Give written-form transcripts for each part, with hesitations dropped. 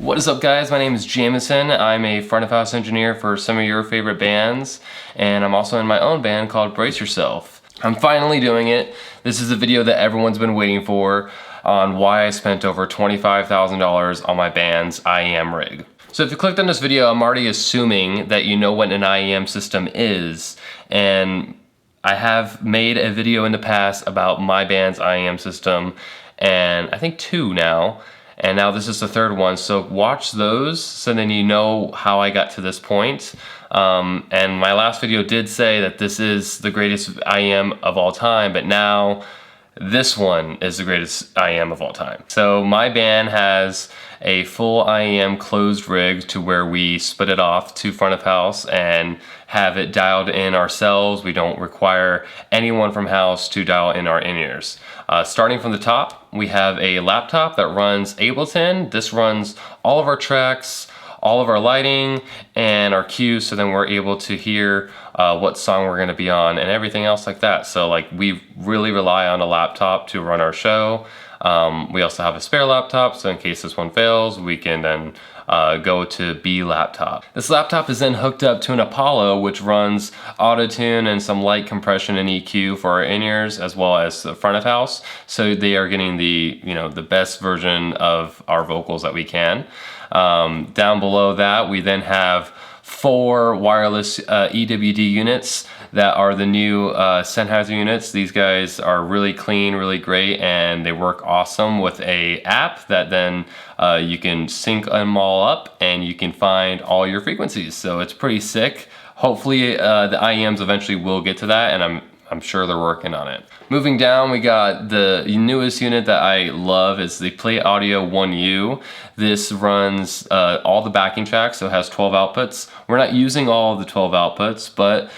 What is up, guys? My name is Jamison. I'm a front of house engineer for some of your favorite bands, and I'm also in my own band called Brace Yourself. I'm finally doing it. This is a video that everyone's been waiting for on why I spent over $25,000 on my band's IEM rig. So if you clicked on this video, I'm already assuming that you know what an IEM system is, and I have made a video in the past about my band's IEM system, and I think 2 now. And now this is the 3rd one, so watch those so then you know how I got to this point. And my last video did say that this is the greatest IEM of all time, but now this one is the greatest IEM of all time. So my band has a full IEM closed rig to where we split it off to front of house and have it dialed in ourselves. We don't require anyone from house to dial in our in-ears. Starting from the top, we have a laptop that runs Ableton. This runs all of our tracks, all of our lighting, and our cues, so then we're able to hear what song we're gonna be on and everything else like that. So like, we really rely on a laptop to run our show. We also have a spare laptop, so in case this one fails, we can then go to B laptop. This laptop is then hooked up to an Apollo, which runs auto-tune and some light compression and EQ for our in-ears, as well as the front of house. So they are getting the, the best version of our vocals that we can. Down below that, we then have 4 wireless EWD units that are the new Sennheiser units. These guys are really clean, really great, and they work awesome with a app that then you can sync them all up and you can find all your frequencies. So it's pretty sick. Hopefully the IEMs eventually will get to that, and I'm sure they're working on it. Moving down, we got the newest unit that I love. It's the PlayAudio 1U. This runs all the backing tracks, so it has 12 outputs. We're not using all of the 12 outputs, but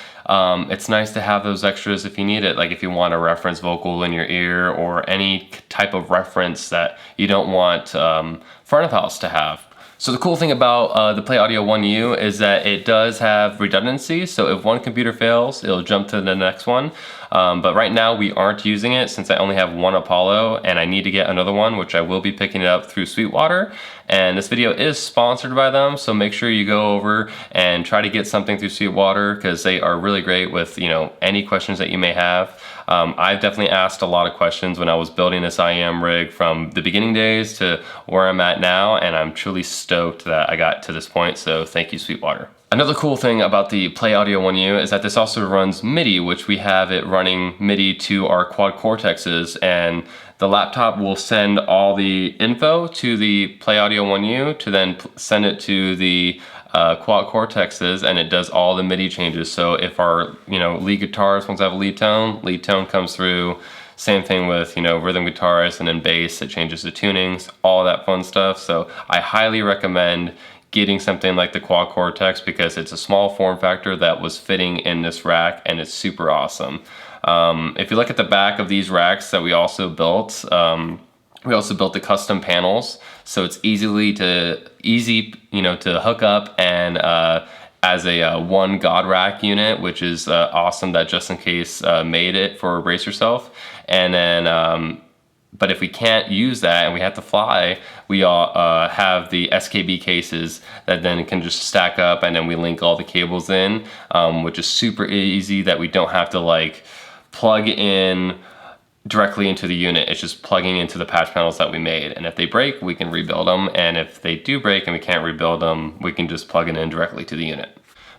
it's nice to have those extras if you need it, like if you want a reference vocal in your ear or any type of reference that you don't want front of house to have. So the cool thing about the PlayAudio 1U is that it does have redundancy, so if one computer fails, it'll jump to the next one. But right now we aren't using it since I only have 1 Apollo and I need to get another one, which I will be picking it up through Sweetwater. And this video is sponsored by them, so make sure you go over and try to get something through Sweetwater because they are really great with any questions that you may have. I've definitely asked a lot of questions when I was building this IEM rig from the beginning days to where I'm at now, and I'm truly stoked that I got to this point, so thank you, Sweetwater. Another cool thing about the PlayAudio 1U is that this also runs MIDI, which we have it running MIDI to our quad cortexes, and the laptop will send all the info to the PlayAudio 1U to then send it to the quad cortexes, and it does all the MIDI changes. So if our lead guitarist wants to have a lead tone comes through. Same thing with rhythm guitarist, and then bass, it changes the tunings, all that fun stuff. So I highly recommend getting something like the quad cortex because it's a small form factor that was fitting in this rack, and it's super awesome. If you look at the back of these racks that we also built the custom panels, so it's easy to hook up and as a one God rack unit, which is awesome that Just In Case made it for Brace Yourself. And then but if we can't use that and we have to fly, we have the SKB cases that then can just stack up, and then we link all the cables in, which is super easy that we don't have to plug in directly into the unit. It's just plugging into the patch panels that we made, and if they break, we can rebuild them, and if they do break and we can't rebuild them, we can just plug it in directly to the unit.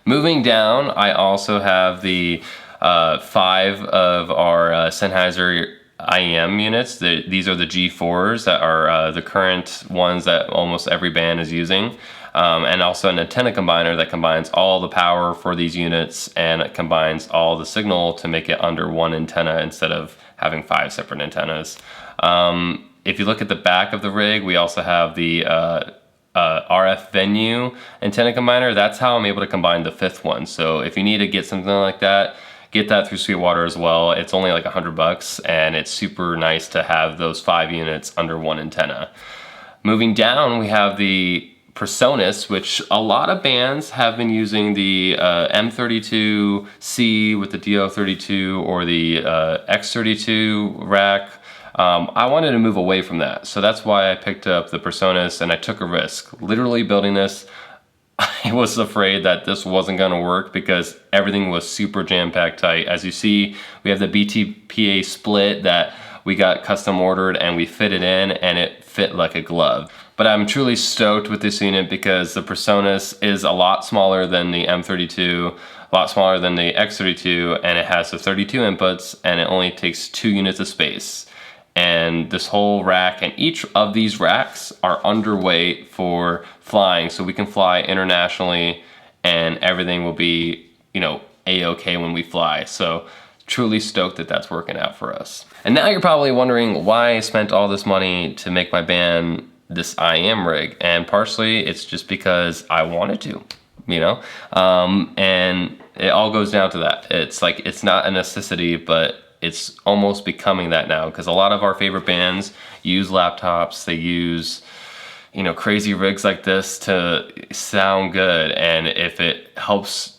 Moving down, I also have the 5 of our Sennheiser IEM units. These are the G4s that are the current ones that almost every band is using. And also an antenna combiner that combines all the power for these units, and it combines all the signal to make it under 1 antenna instead of having 5 separate antennas. If you look at the back of the rig, we also have the RF venue antenna combiner. That's how I'm able to combine the 5th one. So if you need to get something like that, get that through Sweetwater as well. It's only like $100, and it's super nice to have those 5 units under 1 antenna. Moving down, we have the PreSonus, which a lot of bands have been using the M32C with the DO32 or the X32 rack. I wanted to move away from that. So that's why I picked up the PreSonus and I took a risk. Literally building this, I was afraid that this wasn't gonna work because everything was super jam-packed tight. As you see, we have the BTPA split that we got custom ordered and we fit it in and it fit like a glove. But I'm truly stoked with this unit because the PreSonus is a lot smaller than the M32, a lot smaller than the X32, and it has the 32 inputs and it only takes 2 units of space. And this whole rack and each of these racks are underweight for flying, so we can fly internationally and everything will be, you know, a-okay when we fly. So truly stoked that that's working out for us. And now you're probably wondering why I spent all this money to make my band this IEM rig, and partially it's just because I wanted to, you know, and it all goes down to that. It's like, it's not a necessity, but it's almost becoming that now, because a lot of our favorite bands use laptops, they use, you know, crazy rigs like this to sound good, and if it helps,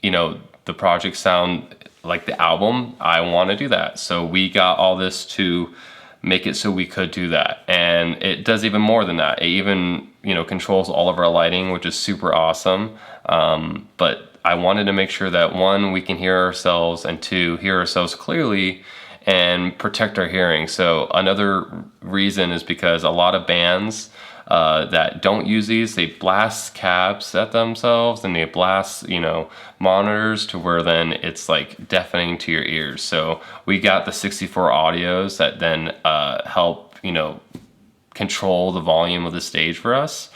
you know, the project sound like the album, I want to do that. So we got all this to make it so we could do that, and it does even more than that. It even, you know, controls all of our lighting, which is super awesome. But I wanted to make sure that 1, we can hear ourselves, and 2, hear ourselves clearly and protect our hearing. So another reason is because a lot of bands that don't use these, they blast cabs at themselves and they blast, you know, monitors to where then it's like deafening to your ears. So we got the 64 audios that then help, you know, control the volume of the stage for us.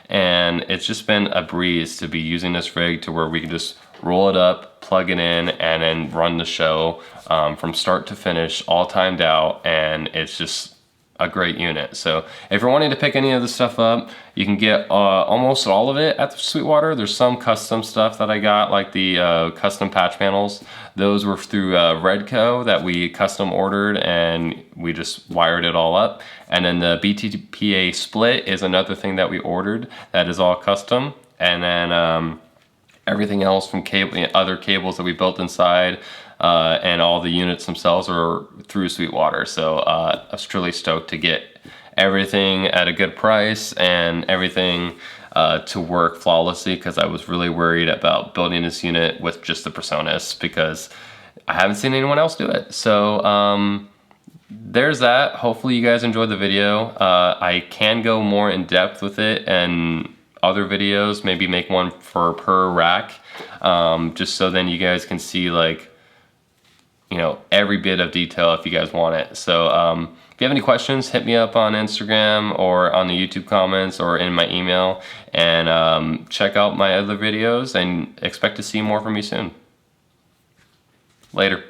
And it's just been a breeze to be using this rig to where we can just roll it up, plug it in, and then run the show from start to finish, all timed out, and it's just a great unit. So if you're wanting to pick any of this stuff up, you can get almost all of it at the Sweetwater. There's some custom stuff that I got, like the custom patch panels. Those were through Redco that we custom ordered, and we just wired it all up. And then the BTPA split is another thing that we ordered that is all custom. And then everything else from other cables that we built inside, and all the units themselves are through Sweetwater. So I was truly stoked to get everything at a good price and everything to work flawlessly, because I was really worried about building this unit with just the PreSonus because I haven't seen anyone else do it. So there's that. Hopefully you guys enjoyed the video. I can go more in depth with it and other videos, maybe make one for per rack, just so then you guys can see, like, you know, every bit of detail if you guys want it. So if you have any questions, hit me up on Instagram or on the YouTube comments or in my email, and check out my other videos and expect to see more from me soon. Later.